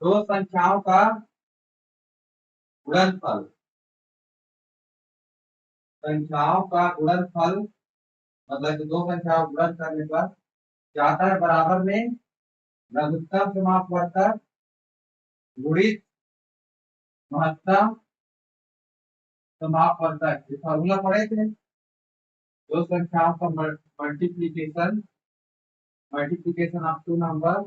दो संख्याओं का गुणनफल। संख्याओं का गुणनफल मतलब कि दो संख्याओं को गुणन करने पर जाता है बराबर में लघुत्तम समापवर्तक गुणित महत्तम समापवर्तक। ये फॉर्मूला पढ़े थे। दो संख्याओं का multiplication multiplication of two number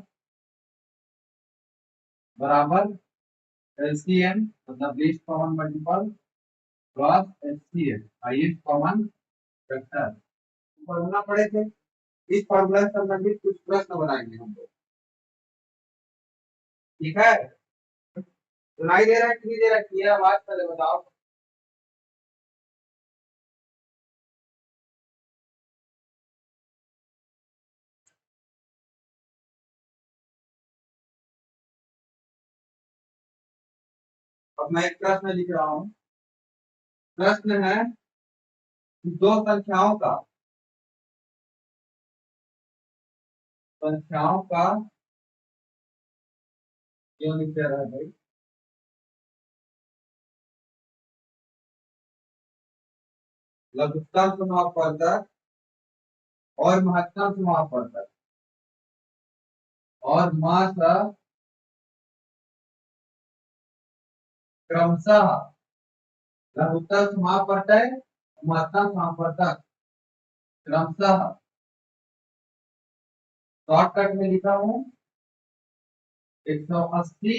बराबर एलसीएम मतलब least common multiple cross HCF highest common factor. Formula पढ़े थे। इस फॉर्मूला से संबंधित कुछ प्रश्न बनाएंगे हम लोग। ठीक है, सुनाई दे रहा है कि नहीं दे रहा है? क्लियर आवाज पहले बताओ। अब मैं एक प्रश्न लिख रहा हूँ। प्रश्न है दो संख्याओं का क्यों लिख रहा है भाई? लघुत्तम समापवर्तक और महत्तम समापवर्तक और मास क्रमशः लघुत्तम समापवर्तक महत्तम समापवर्तक क्रमशः शॉर्टकट में लिखा हूं 180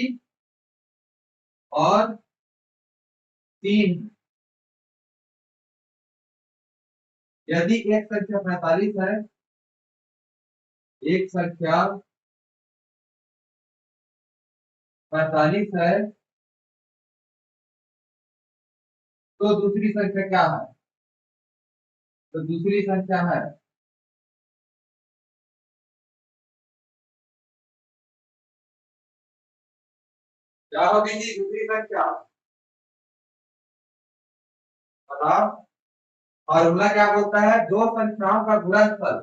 और 3। यदि एक संख्या 45 है, एक संख्या 45 है तो दूसरी संख्या क्या है? तो दूसरी संख्या है क्या होगी जी? दूसरी संख्या बताओ। फॉर्मूला क्या बोलता है? दो संख्याओं का गुणनफल।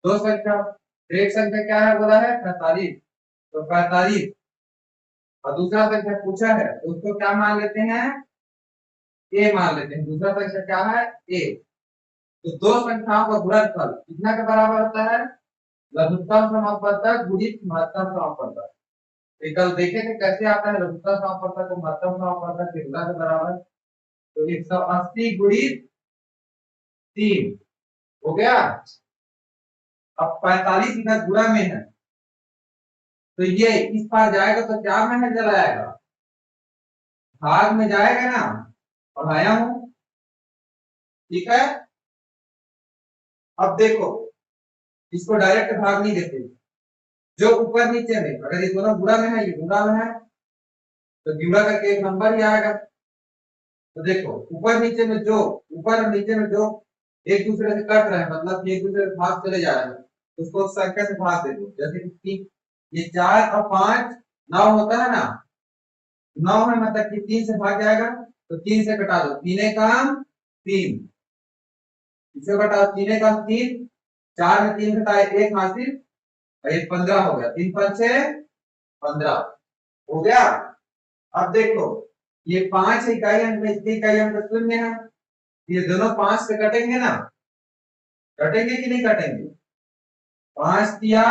दो संख्या, एक संख्या क्या है बोला है? 45। तो 45 और दूसरा संख्या पूछा है तो उसको क्या मान लेते हैं? ए मान लेते हैं। दूसरा संख्या क्या है? ए। तो दो संख्याओं का गुणनफल कितना के बराबर होता है? लघुत्तम समापवर्तक गुणित महत्तम समापवर्तक। तो कल देखे थे कैसे आता है लघुत्तम समापवर्तक को महत्तम समापवर्तक के गुणा के बराबर। तो 180 गुणित 3 हो गया। अब 45 इधर गुणा में है तो ये इस पार जाएगा तो क्या में है जलाएगा? भाग में जाएगा ना। पढ़ाया हूं, ठीक है। अब देखो, इसको डायरेक्ट भाग नहीं देते। जो ऊपर नीचे में, अगर ये दोनों गुणा में है, ये गुणा में है तो गुणा करके एक नंबर ही आएगा। तो देखो ऊपर नीचे में जो, ऊपर और नीचे में जो एक दूसरे से कट रहे हैं मतलब कि एक दूसरे से भाग चले जा रहे हैं, उसको संख्या से भाग दे दो। जैसे कि ये 4 और 5 9 होता है ना। 9 है मतलब कि 3 से भाग जाएगा तो 3 से कटा दो। 3 काम 3, इसे घटाओ। 3 काम 3, 4 में 3 घटाए 1 हासिल और ये 15 हो गया। 3 5 6 15 हो गया। अब देखो ये 5 इकाई अंक में, इसकी इकाई अंक शून्य है, ये दोनों 5 से कटेंगे ना। कटेंगे कि नहीं कटेंगे? 5 तिया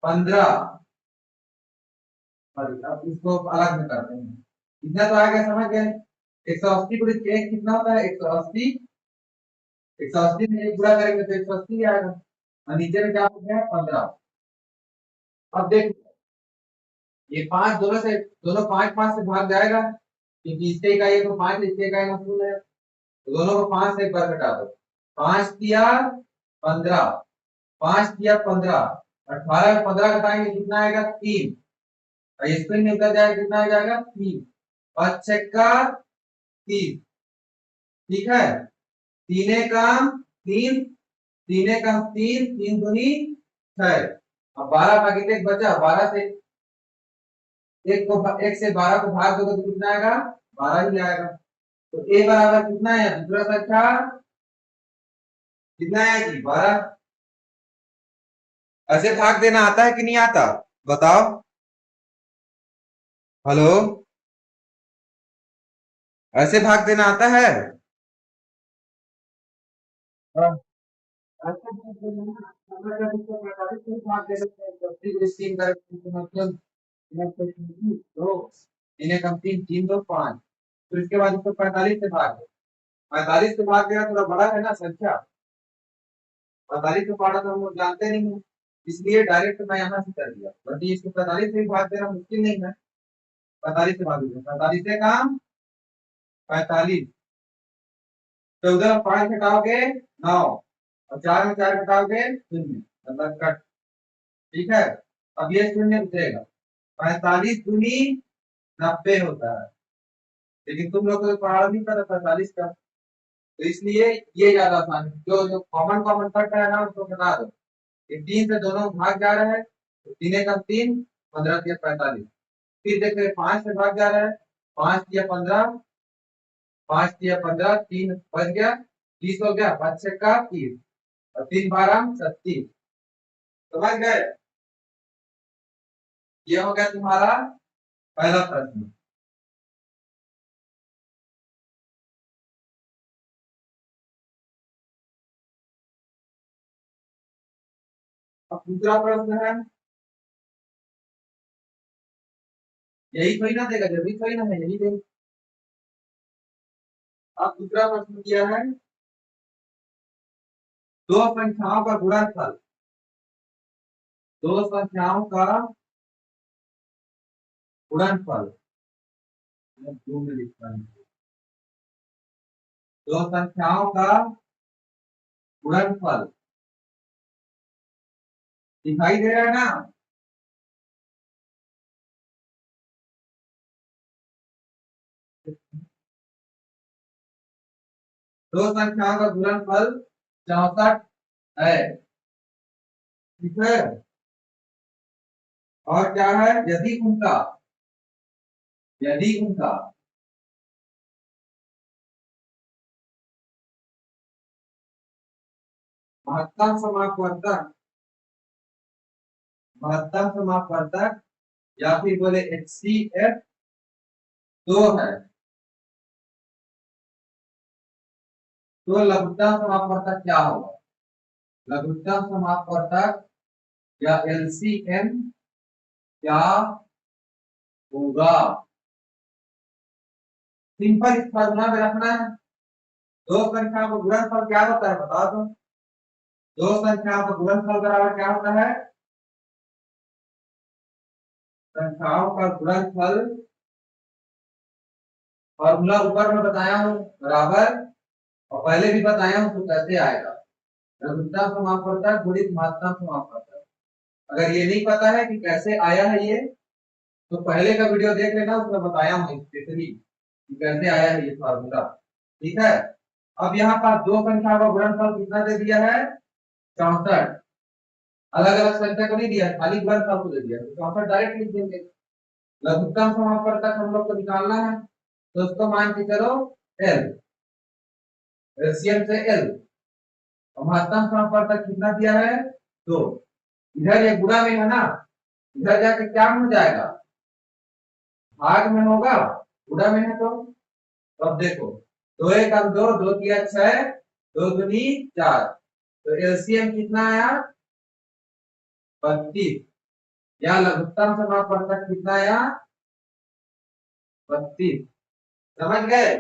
15। अब इसको अलग में करते हैं। कितना तो आ गया, समझ गए? 180 गुणित 1 कितना होता है? 180। 180 में 1 गुणा करेंगे तो 180 आएगा और नीचे में क्या हो गया? 15। अब देखो ये 5 दोनों से, दोनों 5 5 से भाग जाएगा क्योंकि इसके इकाई को 5, इसके इकाई में शून्य है तो दोनों को 5 से एक बार घटा दो। 5 तिया 15, 5 तिया 15, 18 में 15 घटाएंगे कितना आएगा? 3। और इसको निकल जाएगा कितना आ जाएगा? 3। 5 छक्का 30, ठीक है। 3 काम 3, 3 काम 3, 3 दूनी 6। अब 12 भागे 1 बचा। 12 से 1 को, 1 से 12 को भाग दोगे तो कितना आएगा? 12 ही आएगा। तो ए बराबर कितना है? दूसरा संख्या कितना है जी? 12। ऐसे भाग देना आता है कि नहीं आता? बताओ। हेलो, ऐसे भाग देना आता है? हाँ, ऐसे भाग देना ना, अगर जब इसको 45 से भाग दे सकते हैं, तो 30 को स्टीम करेक्ट मतलब मतलब 2 इन्हें कम 3 2 5, फिर इसके बाद इसको 45 से भाग दो। 45 से भाग देना थोड़ा बड़ा है ना संख्या, 45 से पढ़ा तो हम लोग जानते नहीं है, इसलिए डायरेक्ट मैं यहाँ से कर दिया, वरना इसको 45 से भाग देना मुश्किल नहीं है। 45 से भाग दीजिए, 45 से काम 45, 14 में 5 घटाओगे 9, और 4 में 4 घटाओगे 0, मतलब कट। ठीक है, अब ये शून्य उतरेगा, 45 दूनी 90 होता है, लेकिन तुम लोग को तो पढ़ा नहीं पता 45 का, तो इसलिए ये ज्यादा आसान है, जो जो कॉमन कॉमन कट है ना उसको घटा दो। ये 3 से दोनों भाग जा रहा है, तो 3 का 3, 15 या 45, फिर देखते 5 से भाग जा रहा है, 5 या 15, 5 या 15, 3 बच गया 30 हो गया, 5 6 का 30, और 3 12 36। समझ गए? ये हो गया तुम्हारा पहला प्रश्न। अब दूसरा प्रश्न है, यही थोड़ी ना देगा, जरूरी थोड़ी ना है यही देगा। अब दूसरा प्रश्न किया है, दो संख्याओं का गुणनफल, दो संख्याओं का गुणनफल, मैं दो में लिखता हूं, दो संख्याओं का गुणनफल दिखाई दे रहा है ना? दो संख्याओं का गुणनफल 64 है। ठीक है, और क्या है, यदि उनका महत्तम समापवर्तक, महत्तम समापवर्तक या फिर बोले HCF 2 है, तो लघुत्तम समापवर्तक क्या होगा? लघुत्तम समापवर्तक या LCM क्या होगा? सिंपल इस फॉर्मूला में रखना है। दो संख्याओं का गुणनफल क्या होता है बता दो। दो संख्याओं का गुणनफल बराबर क्या होता है? संख्याओं का गुणनफल फॉर्मूला ऊपर में बताया हूँ बराबर, और पहले भी बताया हूँ तो कैसे आएगा, लघुत्तम समापवर्तक गुणित महत्तम समापवर्तक। अगर ये नहीं पता है कि कैसे आया है ये, तो पहले का वीडियो देख लेना, उसमें बताया हूँ स्पेशली कि कैसे आया है ये फॉर्मूला। ठीक है, अब यहाँ पर दो संख्या का गुणनफल कितना दे दिया है? 64। अलग अलग संख्या को नहीं दिया, खाली गुणनफल को दे दिया, तो 64 डायरेक्ट लिख देंगे। लघुत्तम समापवर्तक हम लोग को निकालना है, तो उसको मान के चलो एल, एलसीएम से एल, और महत्तम समापवर्तक कितना दिया है? 2। इधर ये गुणा में है ना, इधर जाके क्या हो जाएगा? भाग में होगा, गुणा में है तो अब देखो, 2 एक हम 2, 2 तिया 6, 2 दूनी 4, तो एलसीएम कितना आया? 32, या लघुत्तम समापवर्तक कितना आया? 32। समझ गए?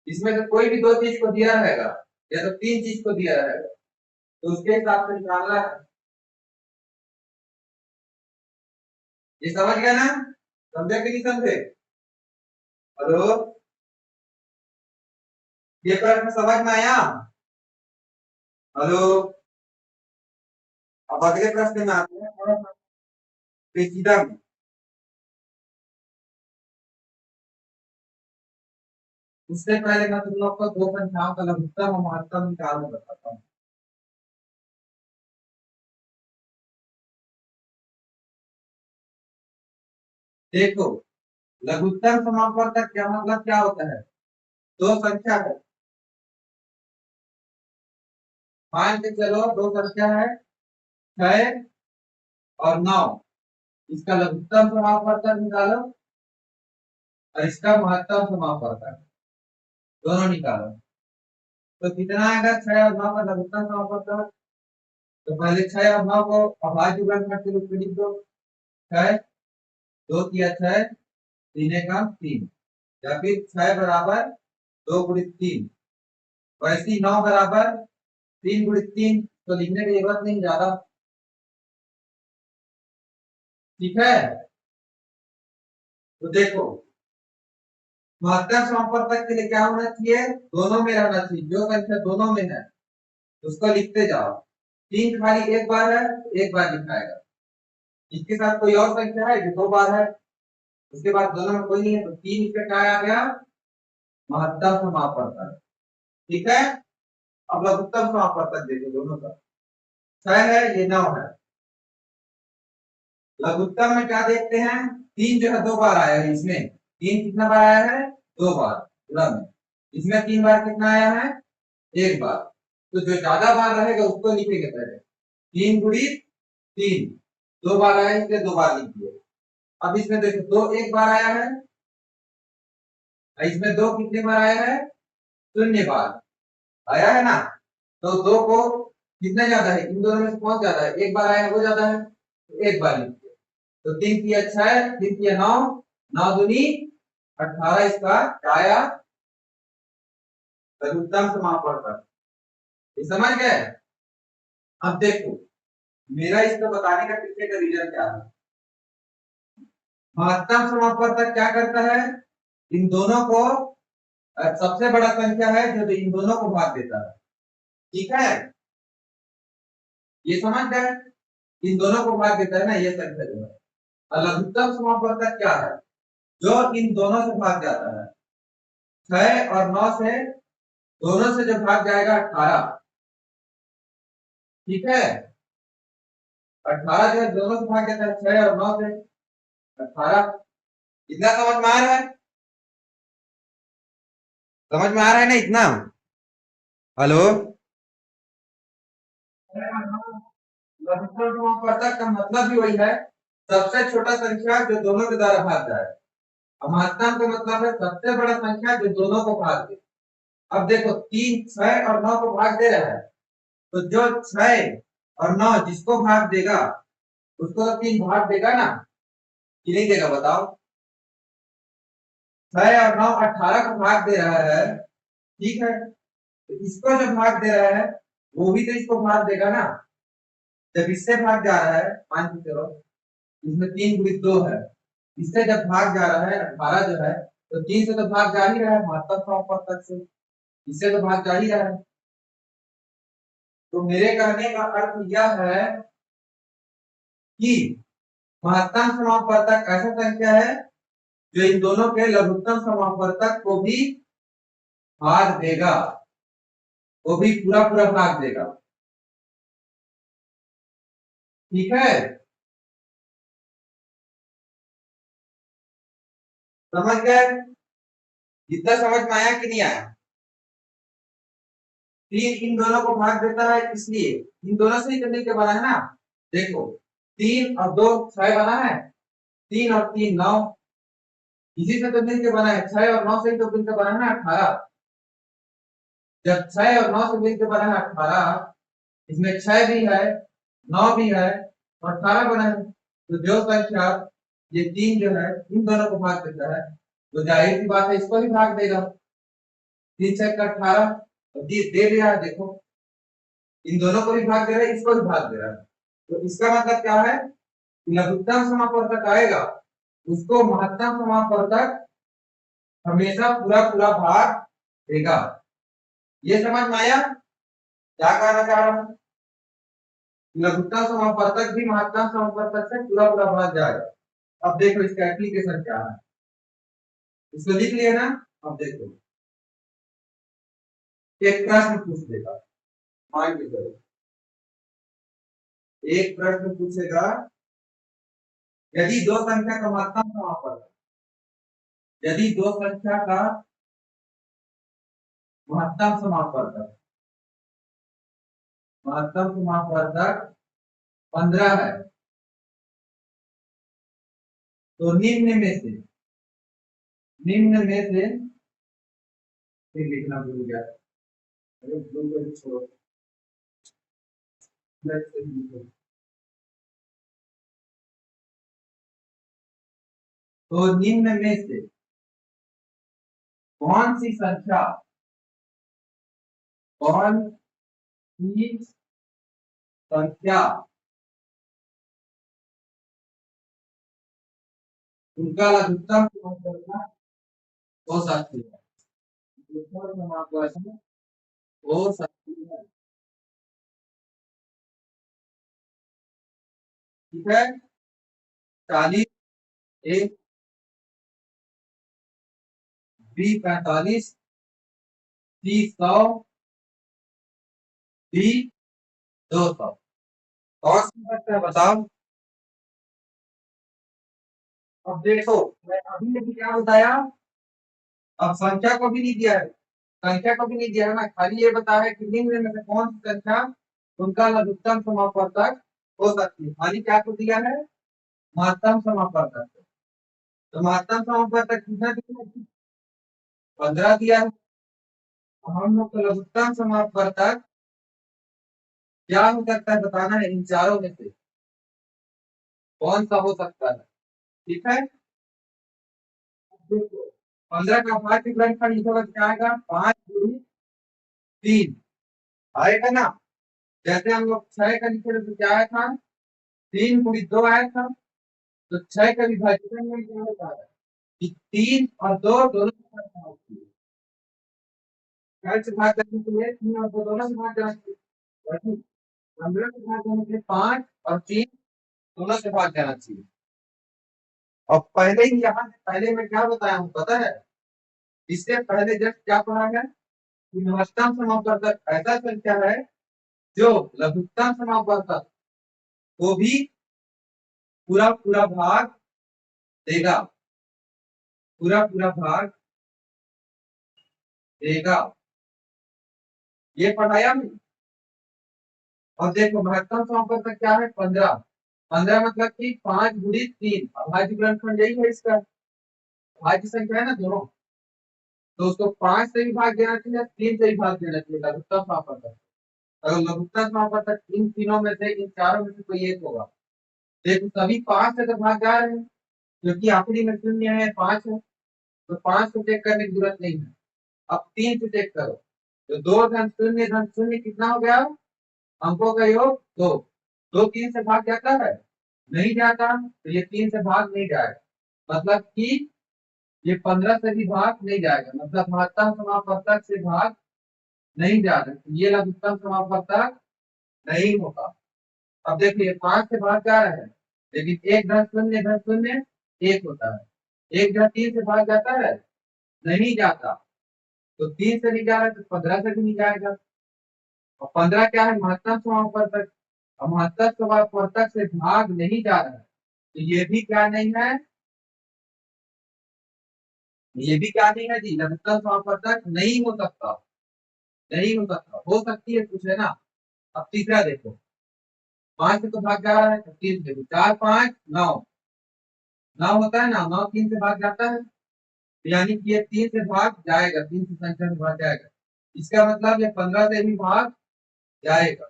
इसमें से कोई भी दो चीज को दिया रहेगा, या तो तीन चीज को दिया रहेगा, तो उसके हिसाब से निकालना है। ये समझ गया ना? समझे कि नहीं समझे? हेलो, ये प्रश्न समझ में आया? हेलो, अब अगले प्रश्न में आते हैं, थोड़ा सा पेचीदा में। उससे पहले मैं तुम लोग को दो संख्याओं का लघुत्तम और महत्तम निकालना बताता हूँ। देखो, लघुत्तम समापवर्तक क्या मतलब क्या होता है? दो संख्या है, मान के चलो दो संख्या है 6 और 9, इसका लघुत्तम समापवर्तक निकालो। और इसका महत्तम समापवर्तक दोनों निकालो। तो कितना आएगा 6 और 9 का लघुत्तम समापवर्तक। तो पहले 6 और 9 को अभाज्य गुणनखंड के रूप में लिख दो। 6 2 किया 6 3 का 3 या फिर 6 बराबर 2 गुणित 3 वैसे ही 9 बराबर 3 गुणित 3 तो लिखने की जरूरत नहीं ज्यादा। ठीक है। तो देखो महत्तम समापवर्तक के लिए क्या होना चाहिए, दोनों में रहना चाहिए। जो संख्या दोनों में है उसको लिखते जाओ। 3 खाली एक बार है एक बार लिखाएगा। इसके साथ कोई और संख्या है जो 2 बार है, उसके बाद दोनों में कोई नहीं है तो 3 इसका क्या आ गया, महत्तम समापवर्तक। ठीक है। अब लघुत्तम समापवर्तक देखो दोनों का। 6 है ये 9 है। लघुत्तम में क्या देखते हैं, 3 जो है 2 बार आया है। इसमें 3 कितना बार आया है, 2 बार गुणा में। इसमें 3 बार कितना आया है, 1 बार। तो जो ज्यादा बार रहेगा उसको लिखेंगे पहले। 3 गुणित 3 2 बार आया इसलिए 2 बार लिख दिए। अब इसमें देखो 2 1 बार आया है, इसमें 2 कितने बार आया है, 0 बार आया है ना। तो 2 को कितना ज्यादा है, इन दोनों में से कौन ज्यादा है, 1 बार आया है वो ज्यादा है तो 1 बार लिख दिए। तो 3 किया 6 3 किया 9 9 दूनी 18 इसका आया लघुत्तम समापवर्तक। ये समझ गए। अब देखो मेरा इसको बताने का पीछे का रीजन क्या है। महत्तम समापवर्तक क्या करता है, इन दोनों को सबसे बड़ा संख्या है जो इन दोनों को भाग देता है। ठीक है, ये समझ गए, इन दोनों को भाग देता है ना ये संख्या जो है। और लघुत्तम समापवर्तक क्या है, जो इन दोनों से भाग जाता है। 6 और 9 से दोनों से जब भाग जाएगा 18। ठीक है, 18 जो है दोनों से भाग जाता है, 6 और 9 से 18। इतना समझ में आ रहा है, समझ में आ रहा है ना इतना। हेलो, लघुत्तम समापवर्तक का मतलब भी वही है, सबसे छोटा संख्या जो दोनों के द्वारा भाग जाए। महत्तम का मतलब है सबसे बड़ा संख्या जो दोनों को भाग दे। अब देखो 3 6 और 9 को भाग दे रहा है, तो जो 6 और 9 जिसको भाग देगा उसको तो 3 भाग देगा ना, कि नहीं देगा बताओ। 6 और 9 18 को भाग दे रहा है। ठीक है, तो इसको जो भाग दे रहा है वो भी तो इसको भाग देगा ना। जब इससे भाग जा रहा है, मान के चलो इसमें 3 गुणित 2 है, इससे जब भाग जा रहा है 18 जो है, तो 3 से तो भाग जा ही रहा है महत्तम समापवर्तक से, इससे तो भाग जा ही रहा है। तो मेरे कहने का अर्थ यह है कि महत्तम समापवर्तक ऐसा संख्या है जो इन दोनों के लघुत्तम समापवर्तक को भी भाग देगा, वो भी पूरा पूरा भाग देगा। ठीक है, समझ गए, इतना समझ में आया कि नहीं आया। 3 इन दोनों को भाग देता है इसलिए इन दोनों से ही तो मिलकर बना है ना। देखो 3 और 2 6 बना है, 3 और 3 9, इसी से तो मिलकर बना है। 6 और 9 से ही तो मिलकर बना है ना 18। जब 6 और 9 से मिलकर बना है 18, इसमें 6 भी है 9 भी है और 18 बना है, तो जो संख्या ये 3 जो है इन दोनों को भाग देता है, तो जाहिर सी बात है इसको भी भाग देगा। 3 6 का 18 दे दिया है, देखो इन दोनों को भी भाग दे रहा है, इसको भी भाग दे रहा है। तो इसका मतलब क्या है, लघुत्तम समापवर्तक आएगा उसको महत्तम समापवर्तक हमेशा पूरा पूरा भाग देगा। ये समझ में आया क्या कहना चाह रहा हूं, लघुत्तम समापवर्तक भी महत्तम समापवर्तक से पूरा पूरा भाग जाएगा। अब देखो इसका एप्लीकेशन क्या है, इसको लिख लिया ना। अब देखो एक प्रश्न पूछ देगा, मान के चलो एक प्रश्न पूछेगा, यदि दो संख्या का महत्तम समापवर्तक, यदि दो संख्या का महत्तम समापवर्तक, महत्तम समापवर्तक 15 है, तो निम्न में से निम्न में से फिर लिखना भूल गया। अरे भूल गए तो छोड़ो। Let's say लिखो। तो निम्न में से कौन सी संख्या, कौन सी संख्या उनका लघुत्तम समापवर्तक हो सकती है, लघुत्तम समापवर्तक हो सकती है। ठीक है, 40 ए, बी 45, सी 100, डी 200। कौन सी संख्या बताओ। अब देखो, मैं अभी अभी क्या बताया, अब संख्या को भी नहीं दिया है, संख्या को भी नहीं दिया है ना, खाली ये बताया है कि निम्न में से कौन सी संख्या उनका लघुत्तम समापवर्तक हो सकती है। खाली क्या को दिया है, महत्तम समापवर्तक। तो महत्तम समापवर्तक कितना दिया है, 15 दिया है। हम लोग को लघुत्तम समापवर्तक क्या हो सकता है बताना है, इन चारों में से कौन सा हो सकता है। ठीक है, देखो 15 का भाग गुणनफल लिखोगे तो क्या आएगा, 5 गुणी 3 आएगा ना। जैसे हम लोग 6 का लिखे थे तो क्या आया था, 3 गुणी 2 आया था। तो 6 का विभाजन में क्या होता है कि 3 और 2 दोनों के साथ भाग किए। 6 से भाग करने के लिए 3 और 2 दोनों से भाग जाना चाहिए, वही 15 से भाग करने के लिए 5 और 3 दोनों से भाग जाना चाहिए। और पहले ही यहाँ से पहले मैं क्या बताया हूँ पता है, इससे पहले जस्ट क्या पढ़ा है कि महत्तम समापवर्तक ऐसा संख्या है जो लघुत्तम समापवर्तक को भी पूरा पूरा भाग देगा, पूरा पूरा भाग देगा, ये पढ़ाया नहीं। और देखो महत्तम समापवर्तक क्या है, 15। 15 मतलब कि 5 गुणी 3, अभाज्य गुणनफल यही है इसका, भाज्य संख्या है ना दोनों। तो उसको 5 से भी भाग देना चाहिए, 3 से भी भाग देना चाहिए लघुत्तम समापवर्तक। अगर लघुत्तम समापवर्तक इन तीनों में से, इन चारों में से कोई एक होगा। देखो सभी 5 से तो भाग जा रहे हैं, क्योंकि आखिरी में शून्य है, 5 है, तो 5 को चेक करने की जरूरत नहीं है। अब 3 से चेक करो, तो 2 धन शून्य कितना हो गया, अंकों का योग 2। 2 3 से भाग जाता है, नहीं जाता, तो ये 3 से भाग नहीं जाएगा, मतलब कि ये 15 से भी भाग नहीं जाएगा, मतलब महत्तम समापवर्तक से भाग नहीं जा रहा, तो ये लघुत्तम समापवर्तक नहीं होगा। अब देखिए 5 से भाग जा रहा है, लेकिन एक धन शून्य एक होता है, एक धन 3 से भाग जाता है, नहीं जाता, तो 3 से नहीं जा रहा है तो 15 से भी नहीं जाएगा। और 15 क्या है, महत्तम समापवर्तक, और महत्तम समापवर्तक से भाग नहीं जा रहा है, तो ये भी क्या नहीं है, ये भी क्या नहीं है जी, लघुत्तम समापवर्तक नहीं हो सकता, नहीं हो सकता, हो सकती है कुछ है ना। अब तीसरा देखो, 5 से तो भाग जा रहा है, तो 3 देखो, 4 5 9, 9 होता है ना, 9 3 से भाग जाता है, यानी कि ये 3 से भाग जाएगा, 3 से संख्या से भाग जाएगा, इसका मतलब ये 15 से भी भाग जाएगा।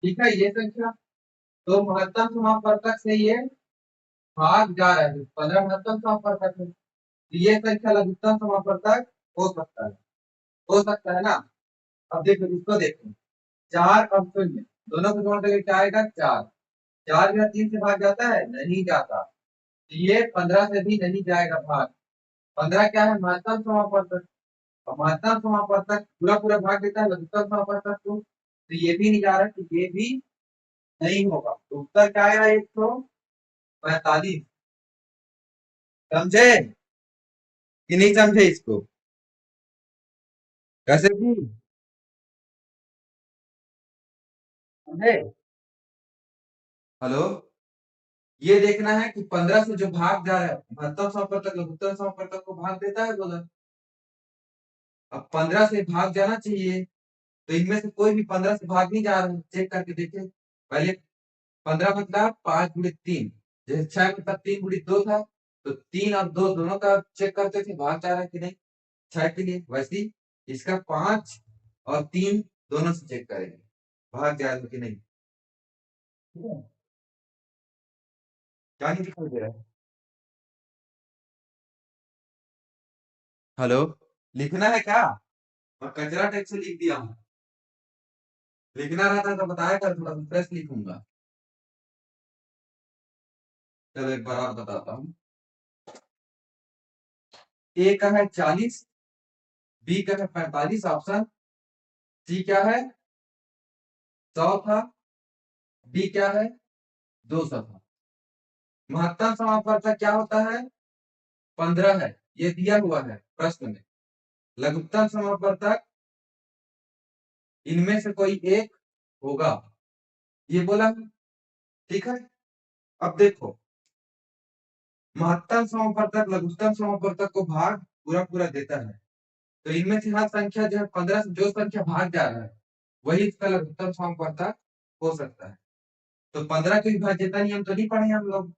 ठीक है, ये संख्या तो महत्तम समापवर्तक से ये भाग जा रहा है, 15 महत्तम समापवर्तक है, तो ये संख्या लघुत्तम समापवर्तक हो सकता है, हो सकता है ना। अब देखो इसको देखो, 4 और 0 दोनों को जोड़ देंगे क्या आएगा, 4। 4 या 3 से भाग जाता है, नहीं जाता, तो ये 15 से भी नहीं जाएगा भाग। 15 क्या है, महत्तम समापवर्तक, और महत्तम समापवर्तक पूरा पूरा भाग देता है लघुत्तम समापवर्तक को, तो ये भी नहीं जा रहा, तो ये भी नहीं होगा। तो उत्तर क्या आएगा, 145। समझे कि नहीं समझे इसको, कैसे जी, समझे। हेलो, ये देखना है कि 15 से जो भाग जा रहा है, महत्तम समापवर्तक लघुत्तम समापवर्तक को भाग देता है बोला, अब 15 से भाग जाना चाहिए, तो इनमें से कोई भी 15 से भाग नहीं जा रहा है, चेक करके देखे पहले। 15 मतलब 5 गुणित 3, जैसे 6 मतलब 3 गुणित 2 था, तो 3 और 2 दोनों का चेक करते थे भाग जा रहा है कि नहीं 6 के लिए, वैसे ही इसका 5 और 3 दोनों से चेक करेंगे भाग जाएगा कि नहीं। ठीक है, क्या नहीं दिखाई दे रहा है? हेलो, लिखना है क्या? और कचरा टाइप से लिख दिया हूँ। लिखना रहता तो बताया कर, थोड़ा सा फ्रेश लिखूंगा। चलो एक बार और बताता हूँ। ए का है 40, बी का है 45 ऑप्शन, सी क्या है 100 था, डी क्या है 200 था। महत्तम समापवर्तक क्या होता है 15 है, ये दिया हुआ है प्रश्न में। लघुत्तम समापवर्तक इनमें से कोई एक होगा, ये बोला है। ठीक है, अब देखो महत्तम समापवर्तक लघुत्तम समापवर्तक को भाग पूरा पूरा देता है, तो इनमें से हर संख्या जो है 15 से जो संख्या भाग जा रहा है वही इसका लघुत्तम समापवर्तक हो सकता है। तो 15 को विभाज्यता नियम तो नहीं पढ़े हम लोग,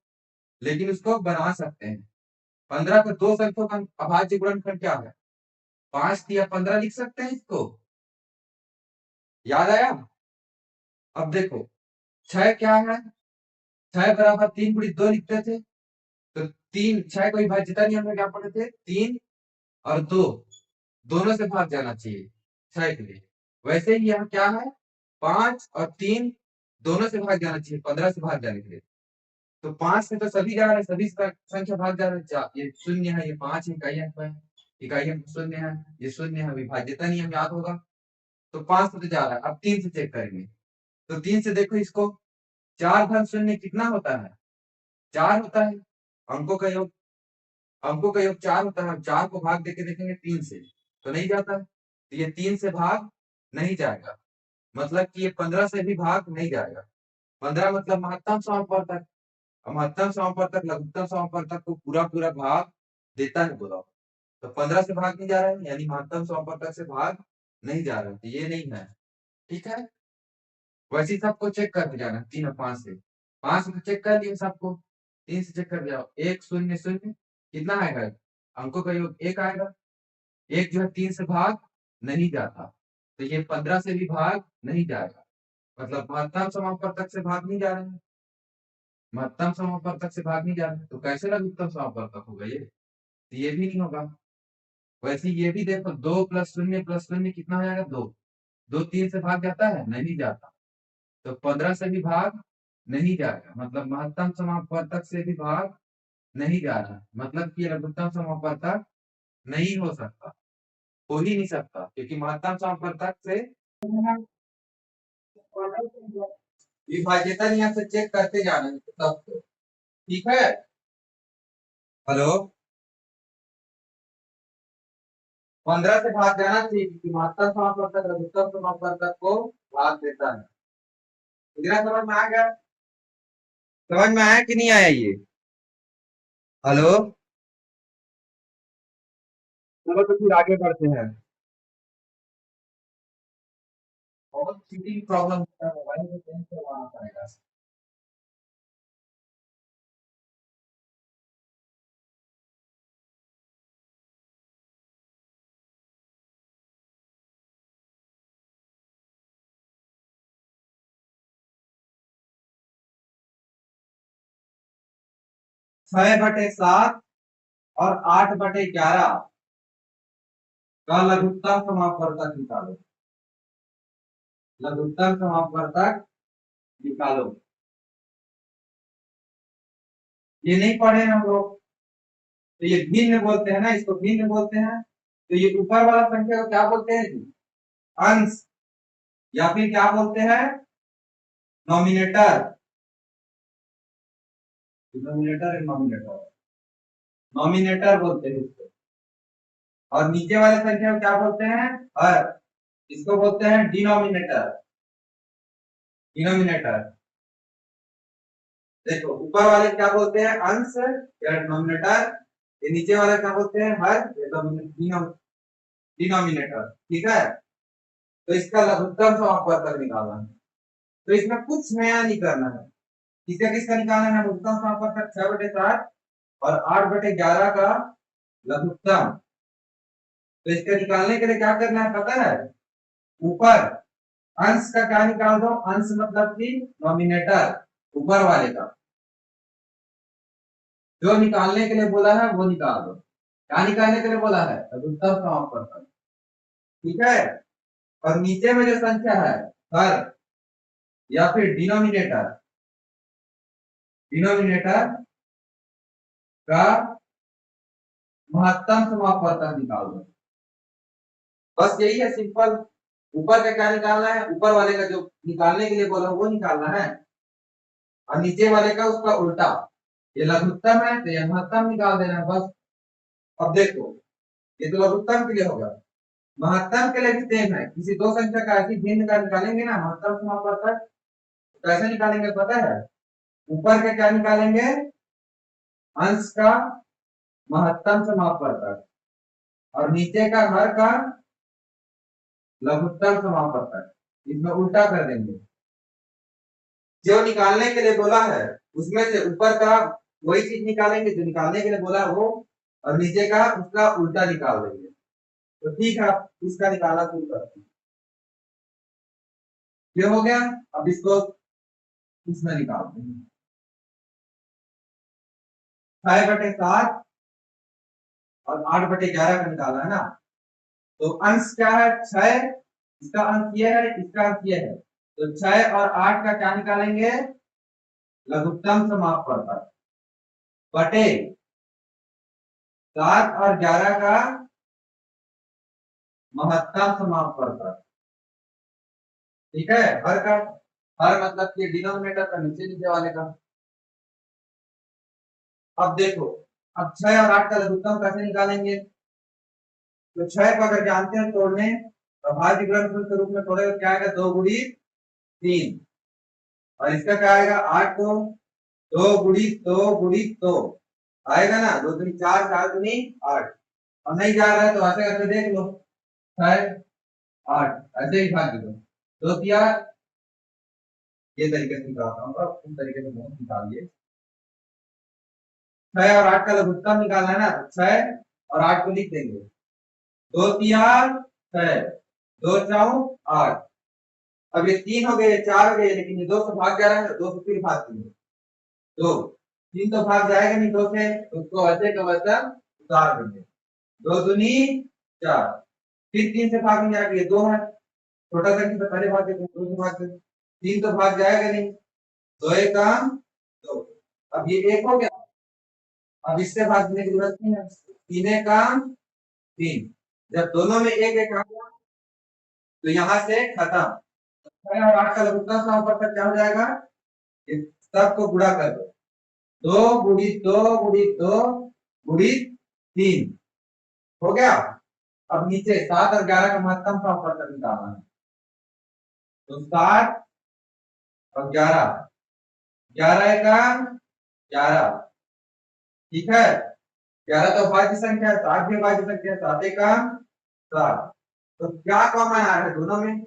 लेकिन उसको बना सकते हैं। 15 को दो संख्याओं का अभाज्य गुणनफल क्या है 5 या 15 लिख सकते हैं इसको, याद आया। अब देखो 6 क्या है, 6 बराबर 3 गुणित 2 लिखते थे, तो 3 6 को विभाज्यता नियम में क्या पढ़े थे 3 और 2 दोनों से भाग जाना चाहिए 6 के लिए। वैसे ही यहाँ क्या है 5 और 3 दोनों से भाग जाना चाहिए 15 से भाग जाने के लिए। तो 5 से तो सभी जा रहे हैं, सभी संख्या भाग जा रहे हैं, ये शून्य है, ये 5 इकाई अंक है, इकाई अंक शून्य है, ये शून्य है, विभाज्यता नियम याद होगा। तो 5 से तो जा रहा है, अब 3 से चेक करेंगे। तो 3 से देखो इसको, 4 धन शून्य कितना होता है 4 होता है, अंकों का योग, अंकों का योग 4 होता है। 4 को भाग देके देखेंगे 3 से तो नहीं जाता है, तो ये 3 से भाग नहीं जाएगा, मतलब कि ये 15 से भी भाग नहीं जाएगा। 15 मतलब महत्तम समापवर्तक, महत्तम समापवर्तक लघुत्तम समापवर्तक को पूरा पूरा भाग देता है बोला। तो 15 से भाग नहीं जा रहा है, यानी महत्तम समापवर्तक से भाग नहीं जा रहा है, तो ये नहीं है। ठीक है, वैसे ही सबको चेक करके जाना 3 और 5 से। 5 में चेक कर लिए सबको, 3 से चेक कर जाओ, 1 0 0 कितना आएगा, अंकों का योग 1 आएगा। 1 जो है 3 से भाग नहीं जाता, तो ये 15 से भी भाग नहीं जाएगा, मतलब महत्तम समापवर्तक से भाग नहीं जा रहे हैं, महत्तम समापवर्तक से भाग नहीं जा रहे, तो कैसे लघुत्तम समापवर्तक होगा ये, तो ये भी नहीं होगा। वैसे ये भी देखो 2 प्लस शून्य कितना हो जाएगा 2, 2 3 से भाग जाता है नहीं जाता, तो 15 से भी भाग नहीं जाएगा, मतलब महत्तम समापवर्तक से भी भाग नहीं जा रहा, मतलब कि लघुत्तम समापवर्तक नहीं हो सकता, हो ही नहीं सकता, क्योंकि महत्तम समापवर्तक से विभाज्यता नियम से चेक करते जाना है सबको। ठीक है, हेलो, 15 से भाग जाना चाहिए क्योंकि महत्तम समापवर्तक लघुत्तम समापवर्तक को भाग देता है। इतना समझ में आ गया, समझ में आया कि नहीं आया ये, हेलो। चलो तो फिर आगे बढ़ते हैं। बहुत सीधी प्रॉब्लम होता है, मोबाइल को चेंज करवाना पड़ेगा। छह बटे 7 और 8/11 का लघुत्तम समापवर्तक निकालो, लघुत्तम समापवर्तक निकालो। ये नहीं पढ़े हम लोग, तो ये भिन्न बोलते हैं ना, इसको भिन्न बोलते हैं। तो ये ऊपर वाला संख्या को क्या बोलते हैं जी अंश, या फिर क्या बोलते हैं नॉमिनेटर, डिनोमिनेटर नॉमिनेटर, नॉमिनेटर बोलते हैं इसको। और नीचे वाले संख्या को क्या बोलते हैं हर, इसको बोलते हैं डिनोमिनेटर, डिनोमिनेटर। देखो ऊपर वाले क्या बोलते हैं अंश या डिनोमिनेटर, ये नीचे वाला क्या बोलते हैं हर या डिनोमिनेटर। ठीक है, तो इसका लघुत्तम समापवर्तक निकालना है, तो इसमें कुछ नया नहीं करना है। किसका किसका निकालना है लघुत्तम समापवर्तक 6/7 और 8/11 का लघुत्तम। तो इसके निकालने के लिए क्या करना है पता है? ऊपर अंश का क्या निकाल दो, अंश मतलब कि नॉमिनेटर, ऊपर वाले का जो निकालने के लिए बोला है वो निकाल दो। क्या निकालने के लिए बोला है? लघुत्तम समापवर्तक। ठीक है। और नीचे में जो संख्या है हर या फिर डिनोमिनेटर, डिनोमिनेटर का महत्तम समापवर्तक निकाल दो। बस यही है, सिंपल। ऊपर का क्या निकालना है? ऊपर वाले का जो निकालने के लिए बोला वो निकालना है, और नीचे वाले का उसका उल्टा। ये लघुत्तम है तो ये महत्तम निकाल देना है बस। अब देखो, ये तो लघुत्तम के लिए होगा, महत्तम के लिए भी सेम है। किसी दो संख्या का ऐसी भिन्न का निकालेंगे ना महत्तम समापवर्तक, कैसे निकालेंगे पता है? ऊपर का क्या निकालेंगे? अंश का महत्तम समापवर्तक, और नीचे का हर का लघुत्तम समापवर्तक। इसमें उल्टा कर देंगे, जो निकालने के लिए बोला है उसमें से ऊपर का वही चीज निकालेंगे जो निकालने के लिए बोला है वो, और नीचे का उसका उल्टा निकाल देंगे। तो ठीक है, आप इसका निकालना शुरू करते हैं। ये हो गया। अब इसको इसमें निकालते हैं। 6/7 और 8/11 का निकालना है ना। तो अंश क्या है? 6, इसका अंश ये है, इसका अंश ये है। तो 6 और 8 का क्या निकालेंगे? लघुत्तम समापवर्तक बटे 7 और 11 का महत्तम समापवर्तक। ठीक है। हर का, हर मतलब कि डिनोमिनेटर का नीचे नीचे वाले का। अब देखो, अब 6 और 8 का लघुत्तम कैसे निकालेंगे? तो 6 को अगर जानते हैं तोड़ने, तो भाज्य गुणनफल के रूप में तोड़े तो क्या आएगा? 2 × 3। और इसका क्या आएगा? 8 को 2 × 2 आएगा ना। 2 दूनी 4, 4 दूनी 8। और नहीं जा रहा है तो ऐसे करके देख लो, 6 8 ऐसे ही भाग दो। 2 3 ये तरीके से निकालता हूँ, अब उस तरीके से बहुत निकालिए। 6 और 8 का लघुत्तम निकालना है ना, तो 6 और 8 को लिख देंगे। 2 3 6, 2 4 8। अब ये 3 हो गए, 4 हो गए, लेकिन ये 2 से भाग जा रहा है, 2 से फिर भाग देंगे। 2 3 तो भाग जाएगा नहीं 2 से, तो उसको वैसे का वैसा उतार देंगे। 2 दूनी 4, फिर 3 से भाग नहीं जाएगा, ये 2 है, छोटा संख्या से पहले भाग देते हैं, 2 से भाग देते हैं। 3 तो भाग जाएगा नहीं, 2 1 2। अब ये 1 हो गया, अब इससे भागने की जरूरत नहीं है। 3 1 3। जब दोनों में 1 1 आ गया तो यहाँ से खत्म। 6 और 8 का लघुत्तम समापवर्तक क्या हो जाएगा? ये सबको गुणा कर दो, 2 × 2 × 2 × 3 हो गया। अब नीचे 7 और 11 का महत्तम समापवर्तक निकालना है। तो 7 और 11, 11 1 11। ठीक है। 11 तो भाज्य संख्या है, 7 भी भाज्य संख्या है, 7 1 7। तो क्या कॉमन आ रहा है दोनों में?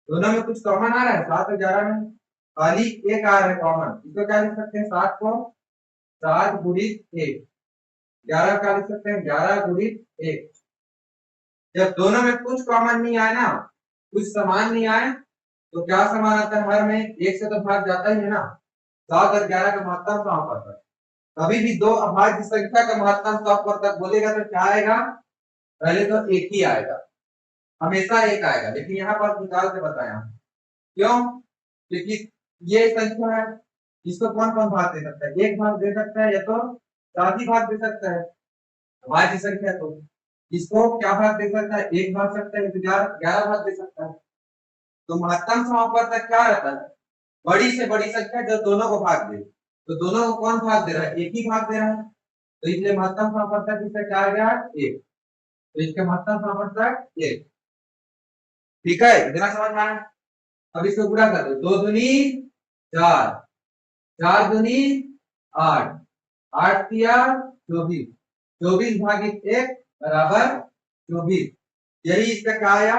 दोनों में कुछ कॉमन आ रहा है? 7 और 11 में खाली 1 आ रहा है कॉमन। इसको क्या लिख सकते हैं? 7 को 7 × 1। 11 क्या लिख सकते हैं? 11 × 1। जब दोनों में कुछ कॉमन नहीं आए ना, कुछ समान नहीं आए, तो क्या समान आता है? हर में 1 से तो भाग जाता ही है ना। 7 और 11 का महत्तम समापवर्तक, कभी भी दो अभाज्य संख्या का महत्तम समापवर्तक बोलेगा तो क्या आएगा? पहले तो एक ही आएगा, हमेशा एक आएगा। लेकिन यहाँ पर निकाल के बताया, क्यों? क्योंकि ये संख्या है, इसको कौन कौन भाग दे सकता है? एक भाग दे सकता है या तो 7 ही भाग दे सकता है, अभाज्य संख्या। तो इसको क्या भाग दे सकता है? एक भाग सकता है, तो 11 भाग दे सकता है। तो महत्तम समापवर्तक क्या रहता है? बड़ी से बड़ी संख्या जो दोनों को भाग दे। तो दोनों को कौन भाग दे रहा है? एक ही भाग दे रहा है, तो इसलिए महत्तम समापवर्तक इससे क्या आ गया? 1। तो इसका महत्तम समापवर्तक 1। ठीक है, इतना समझ में आया? अब इसको गुणा कर दो, 2 दूनी 4, 4 दूनी 8, 8 तिया 24, 24 भागित 1 बराबर 24। यही इसका क्या आया?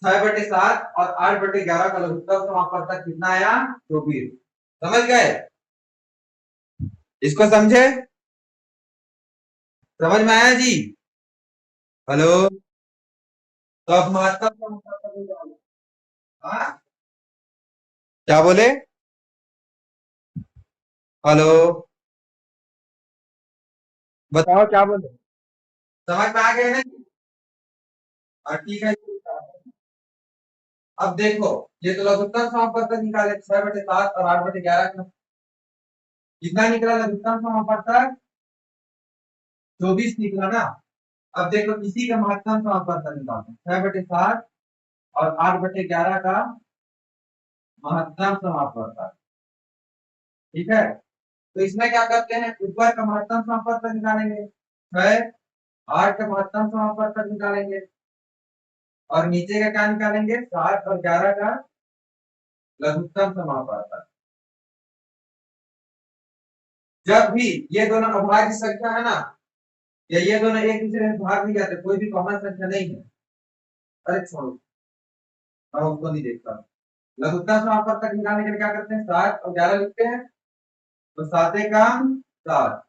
6/7 और 8/11 का लघुत्तम समापवर्तक कितना आया? 24। समझ गए? इसको समझे? समझ में आया जी? हेलो? तो अब महत्तम समापवर्तक निकालो। हाँ, क्या बोले? हेलो? बताओ क्या बोले? समझ में आ गए ना? हाँ ठीक है। अब देखो, ये तो लघुत्तम समापवर्तक निकाले 6/7 और 8/11 का। कितना निकला लघुत्तम समापवर्तक? 24 निकला ना। अब देखो इसी का महत्तम समापवर्तक निकालते हैं, 6/7 और 8/11 का महत्तम समापवर्तक। ठीक है, तो इसमें क्या करते हैं, ऊपर का महत्तम समापवर्तक निकालेंगे 6, 8 का महत्तम समापवर्तक निकालेंगे और नीचे का क्या निकालेंगे, 7 और 11 का लघुत्तम समापवर्तक। जब भी ये दोनों अभाज्य संख्या है ना, या ये दोनों एक दूसरे से भाग नहीं जाते, कोई भी कॉमन संख्या नहीं है, अरे छोड़ो, मैं उसको नहीं देखता। लघुत्तम समापवर्तक निकालने के लिए क्या करते हैं, 7 और 11 लिखते हैं, तो 7 का 7,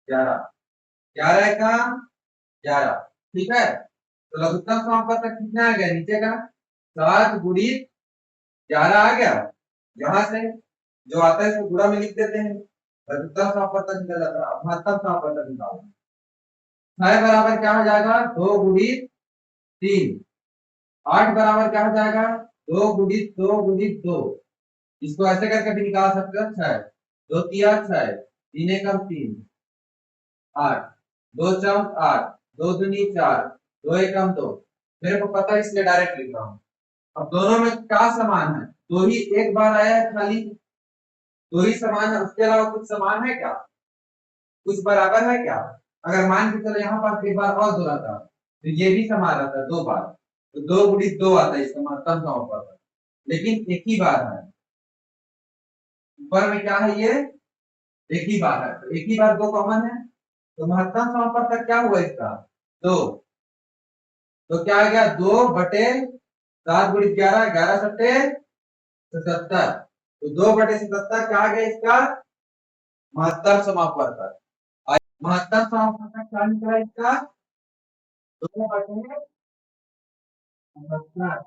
11, 11 का 11। ठीक है, तो लघुत्तम समापवर्तक कितना आ गया, नीचे का 7 गुणित 11 आ गया। यहां से जो आता है इसको गुणा में लिख देते हैं, लघुत्तम समापवर्तक निकल जाता है। महत्तम समापवर्तक निकालो, 6 बराबर क्या हो जाएगा, 2 गुणित 3। 8 बराबर क्या हो जाएगा, 2 गुणित 2 गुणित 2। इसको ऐसे करके भी निकाल सकते हो, 6 2 तिया 6, 3 एकम 3, 8, 2 चौक 8, 2 दूनी 4, 2 एकम 2। मेरे को पता है इसलिए डायरेक्ट लिख रहा हूँ। अब दोनों में क्या समान है, दो ही एक बार आया है, खाली दो ही समान है, उसके अलावा कुछ समान है क्या, कुछ बराबर है क्या? अगर मान के चलो यहाँ पास एक बार और दो रहता तो ये भी समान रहता है 2 बार, तो 2 गुणित 2 आता है, इसका महत्तम समापवर्तक। लेकिन एक ही बार है, ऊपर में क्या है, ये एक ही बार है, तो एक ही बार 2 कॉमन है, तो महत्तम समापवर्तक क्या हुआ इसका, 2। तो क्या आ गया, 2/7 गुणित 11, 11 सत्ते 77। तो 2/77 क्या आ गया इसका महत्तम समापवर्तक। महत्तम समापवर्तक क्या निकला इसका, 2/77।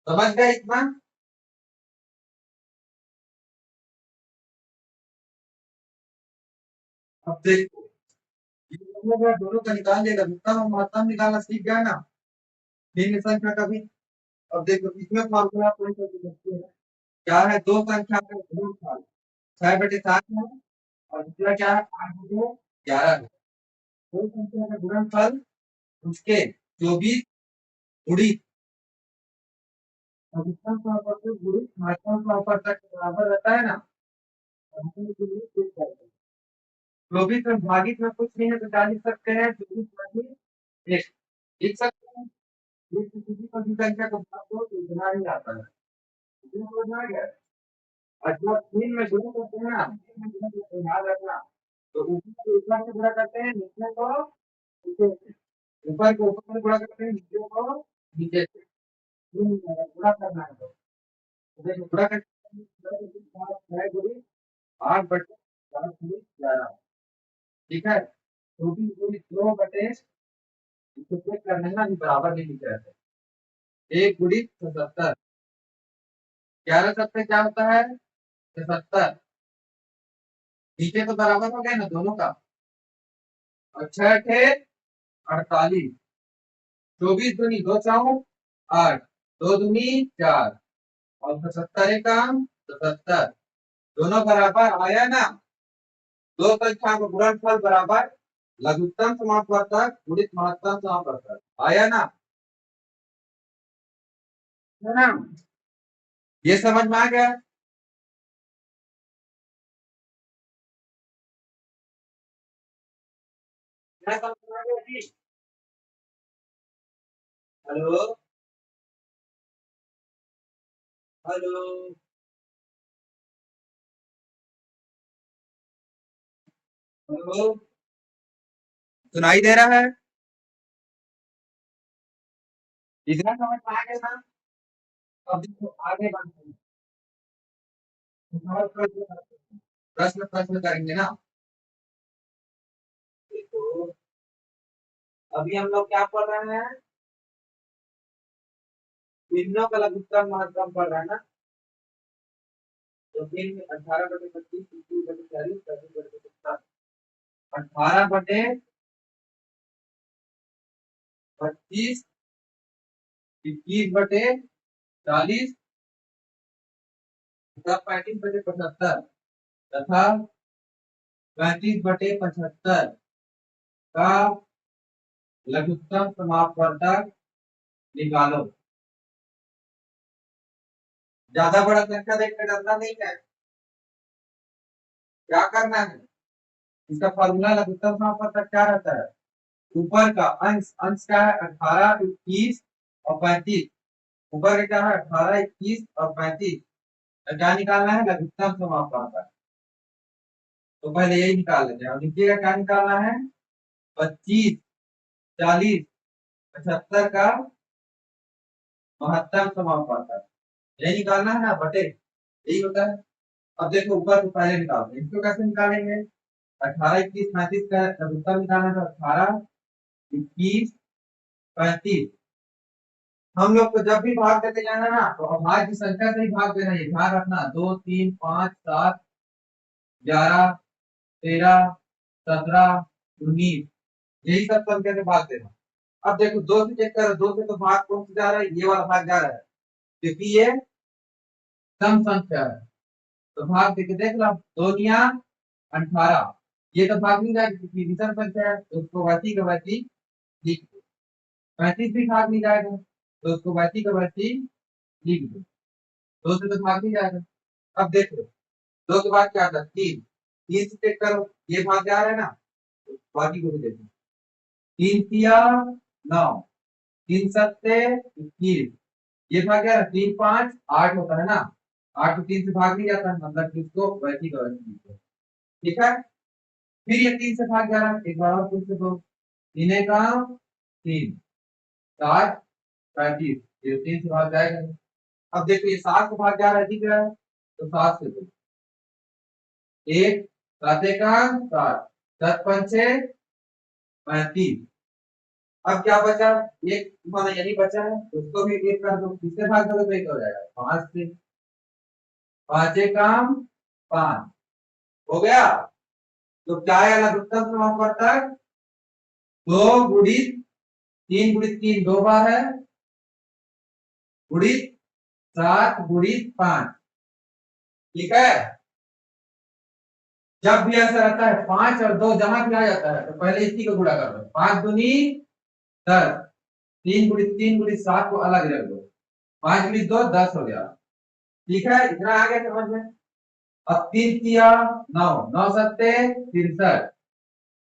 समझ गए इतना? अब देखो, ये दोनों का निकाल लेगा, महत्तम और महत्तम निकालना सीख गया ना, भिन्न संख्या का भी। अब देखो इसमें फॉर्मूला अप्लाई करके देखते हैं, क्या है, दो संख्या का गुणनफल 6/7 है और दूसरा क्या है, 8/11 है। दो संख्या का गुणनफल उसके 24 गुणित अधिकतम समापवर्तक गुणित महत्तम समापवर्तक के बराबर रहता है ना। हम इसके लिए चेक करते हैं, 24 में भागित में कुछ नहीं है तो क्या लिख सकते हैं, 24 भागित 1 लिख सकते हैं। ये किसी को भी संख्या को भाग दो तो इतना ही आता है, इतना समझ में आ गया। और जब 3 में गुणा करते हैं ना, 3 में गुणा करते हैं, याद रखना, तो ऊपर से गुणा करते हैं, नीचे को नीचे से, ऊपर को ऊपर से गुणा करते हैं, नीचे को नीचे से। गुणा करना है तो देखो, गुणा करते हैं 6 गुणित 8/10 गुणित 11। ठीक है, 24 गुणित 2/, इसको चेक करना है ना, अभी बराबर नहीं लिख रहे थे, 1 गुणित 77, 11 सत्ते क्या होता है 77। नीचे तो बराबर हो गया ना दोनों का, और 6 थे 48, 24 दूनी 2 चौक 8, 2 दूनी 4 और 77 एकम 77। दोनों बराबर आया ना, दो संख्या का गुणनफल बराबर लघुत्तम समापवर्तक गुणित महत्तम समापवर्तक, आया ना, है ना? ये समझ में आ गया? क्या समझ में आ गया जी? हेलो? हेलो? हेलो? सुनाई दे रहा है? इतना समझ में आ गया ना? अब देखो आगे बढ़ते हैं। और प्रश्न प्रश्न करेंगे ना। तो अभी हम लोग क्या पढ़ रहे हैं, भिन्नों का लघुत्तम महत्तम पढ़ रहे हैं ना। तो भिन्न 18/25, 21/40, 35/70, 18/25, 21/40 तथा 35/75 तथा 35/75 का लघुत्तम समापवर्तक निकालो। ज्यादा बड़ा संख्या देखकर डरना नहीं है, क्या करना है, इसका फॉर्मूला लघुत्तम समापवर्तक क्या रहता है, ऊपर का अंश, अंश क्या है 18, 21 और 35, ऊपर का क्या है 18, 21 और 35, तो क्या निकालना है लघुत्तम समापवर्तक। तो पहले यही निकाल लेते हैं, और नीचे का क्या निकालना है 25, 40, 75 का महत्तम समापवर्तक, यही निकालना है ना बटे, यही होता है। अब देखो ऊपर को पहले निकालते हैं, इसको कैसे निकालेंगे, 18, 21, 35 का लघुत्तम निकालना था, 18, 21, 35। हम लोग को जब भी भाग देते जाना ना, तो अभाज्य संख्या से ही भाग देना, ये ध्यान रखना, 2, 3, 5, 7, 11, 13, 17, 19, यही सब संख्या से भाग देना। अब देखो दो से चेक करो, दो से तो भाग कौन सा जा रहा है, ये वाला भाग जा रहा है, क्योंकि ये सम संख्या है। तो भाग देके देख लो, 2 दुनिया 18, ये तो भाग नहीं जाएगा क्योंकि विषम संख्या है, तो उसको वैसी का वैसी लिख दो। 35 भी भाग नहीं जाएगा, तो उसको वैसी का वैसी लिख दो, दो से तो भाग नहीं जाएगा। अब देखो दो के बाद क्या आता है, 3, 3 से चेक करो, ये भाग जा रहा है ना, तो बाकी को भी देखो, 3 तिया 9, 3 सत्ते 21, ये भाग गया, 3, 5, 8 होता है ना, 8 को 3 से भाग नहीं जाता, मतलब कि उसको वैसी का वैसी लिख दो। ठीक है, फिर ये 3 से भाग जा रहा है, एक बार और फिर से दो, 3 का 3, 7, 35, ये 3 से भाग जाएगा। अब देखो ये 7 से भाग जा रहा है, दिख रहा है, तो 7 से दो, 1, 7 का 7, 7 पंचे 35। अब क्या बचा, एक माना यही बचा है, उसको भी एक कर दो, किससे भाग दोगे तो एक हो जाएगा 5 से, 5 काम 5 हो गया। तो क्या है लघुत्तम समापवर्तक, 2 गुणित 3 गुणित 3 दो बार है, गुणित 7 गुणित 5। ठीक है, जब भी ऐसा रहता है 5 और 2 जमा किया जाता है, तो पहले इसी को गुणा कर दो, 5 दूनी 10, 3 गुणित 3 गुणित 7 को अलग रख दो, 5 गुणित 2 10 हो गया। ठीक है, इतना आ गया समझ में। अब 3 किया 9, 9 सत्ते 63,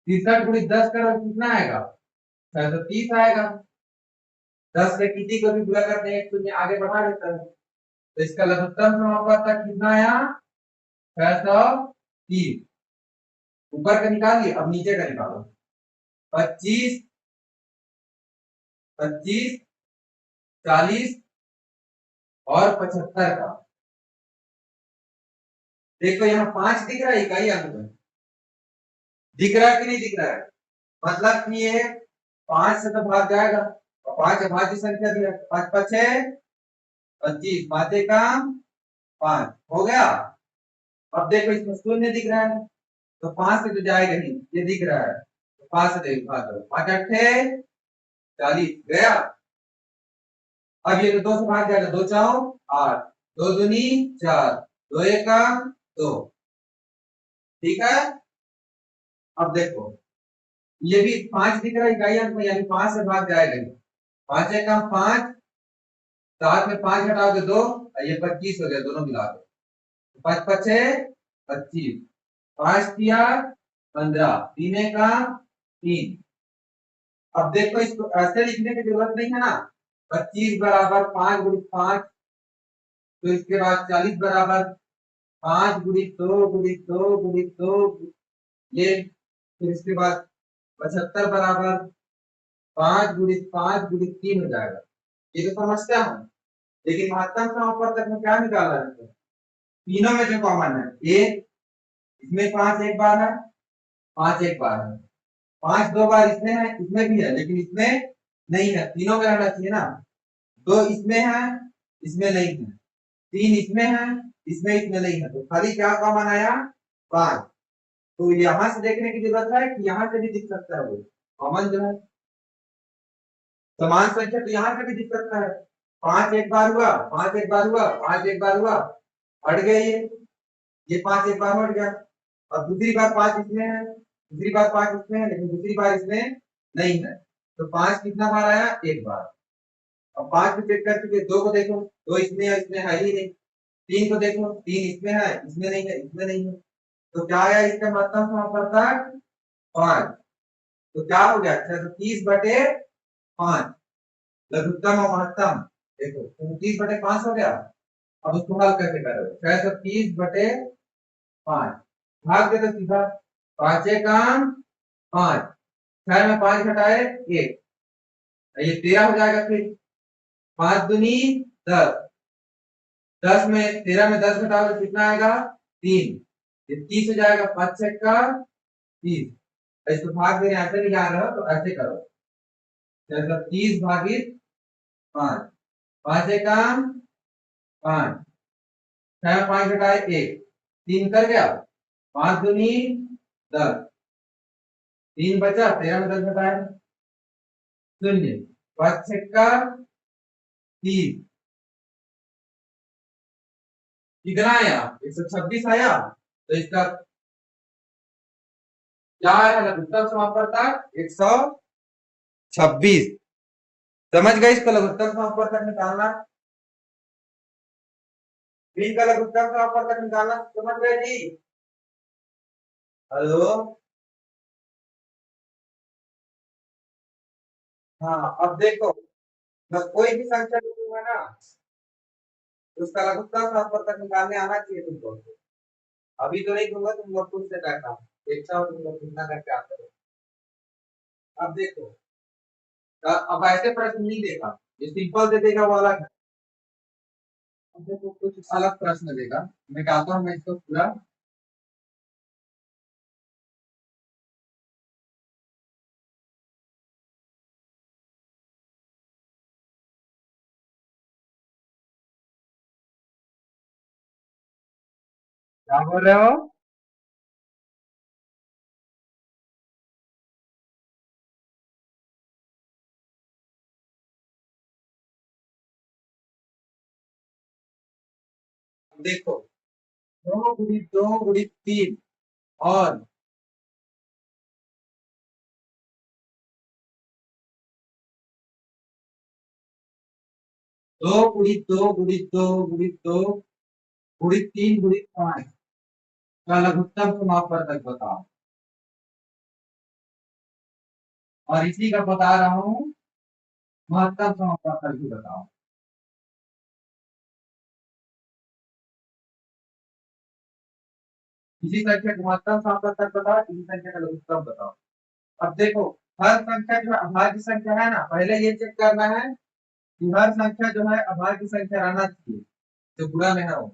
63 गुणित 10 करो कितना आएगा, 630 आएगा। 10 से किसी को भी गुणा करते हैं तो आगे बढ़ा देता है, तो इसका लघुत्तम समापवर्तक कितना आया 630। ऊपर का निकाल लिया, अब नीचे का निकालो, 25, 25, 40 और 75 का। देखो यहाँ 5 दिख रहा है इकाई अंक में, दिख रहा है कि नहीं दिख रहा है, मतलब कि ये 5 से तो भाग जाएगा, और 5 अभाज्य संख्या दिया, 5 5 है 25, 5 का 5 हो गया। अब देखो इसमें शून्य दिख रहा है, तो 5 से तो जाएगा नहीं, ये दिख रहा है, तो 5 से देखो भाग करो, 5 8 40 गया। अब ये तो 2 से भाग जाएगा, 2 4 8, 2 दूनी 4, 2 1 2। ठीक है, अब देखो ये भी 5 दिख रहा है इकाई अंक में, यानी 5 से भाग जाएगा, 5 का 5, 7 में 5 घटाओगे 2, ये 25 हो गया दोनों मिला के, 5 5 25, 5 किया 15, 3 का 3। अब देखो इसको ऐसे लिखने की जरूरत नहीं है ना, 25 बराबर 5 गुणित 5, तो इसके बाद 40 बराबर 5 गुणित 2 गुणित 2 गुणित 2, ये फिर इसके बाद 75 बराबर 5 गुणित 5 गुणित 3 हो जाएगा। ये तो समझता हूँ, लेकिन महत्तम समापवर्तक में क्या निकाला है, तीनों में जो कॉमन है एक, इसमें 5 एक बार है, 5 एक बार है, 5 दो बार इसमें है, इसमें भी है, लेकिन इसमें नहीं है, तीनों में रहना चाहिए ना। दो इसमें है, इसमें नहीं है, तीन इसमें है, इसमें नहीं है, तो खाली क्या कॉमन आया? 5। तो यहां से देखने की जरूरत है कि यहां से भी दिख सकता है वो कॉमन जो है, समान संख्या तो यहां से भी दिख सकता है। 5 एक बार हुआ, 5 एक बार हुआ, 5 एक बार हुआ, हट गया ये 5 एक बार हट गया। और दूसरी बार 5 इसमें है, दूसरी बार 5 इसमें है, लेकिन दूसरी बार इसमें नहीं है, तो 5 कितना बार आया? एक बार। अब 5 को चेक कर चुके, 2 को देखो, 2 इसमें है, इसमें है ही नहीं। 3 को देखो, 3 इसमें है, इसमें नहीं है, इसमें नहीं है, तो क्या आया? इसका मतलब समापवर्तक 5। तो क्या हो गया? 30/5 लघुत्तम और महत्तम। देखो 29/5 हो गया। अब उसको हल कैसे करोगे? 630/5 भाग दे तो सीधा, 5 काम 5, 6 में 5 घटाए 1, ये 13 हो जाएगा। फिर 5 दूनी 10, 10 में 13 में 10 घटाओ तो कितना आएगा? 3, ये 30 हो जाएगा। 5 6 का 30, इसको भाग देने ऐसे नहीं जा रहा हो तो ऐसे करो, 30/5, 5 काम 5, 6 में 5 घटाए 1, 3 कर गया, 5 दूनी 10, 3 बचा, 13 में 10 घटाए 0, 5 6 का 30, कितना आया? 126 आया। तो इसका क्या आया? लघुत्तम समापवर्तक 126। समझ गए? इसको लघुत्तम समापवर्तक निकालना, बीन का लघुत्तम समापवर्तक निकालना, समझ गए जी? हेलो, हाँ। अब देखो, मैं कोई भी संख्या दूंगा ना, उसका लघुत्तम समापवर्तक निकालने आना चाहिए तुमको। अभी तो नहीं दूंगा, तुम लोग खुद से करना, देखता हूँ तुम लोग कितना करके आते हो। अब देखो, अब ऐसे प्रश्न नहीं देगा, ये सिंपल दे देगा वो अलग है। अब देखो कुछ अलग प्रश्न देगा, मैं कहता हूँ मैं इसको पूरा। क्या बोल रहे हो? देखो, 2 × 2 × 3 और 2 × 2 × 2 × 3 × 5 का लघुत्तम समापवर्तक बताओ। और इसी का बता रहा हूँ महत्तम समापवर्तक भी बताओ। इसी संख्या का महत्तम समापवर्तक बताओ, इसी संख्या का लघुत्तम बताओ। अब देखो, हर संख्या जो अभाज्य संख्या है ना, पहले ये चेक करना है कि हर संख्या जो है अभाज्य संख्या रहना चाहिए, जो गुणा में है वो।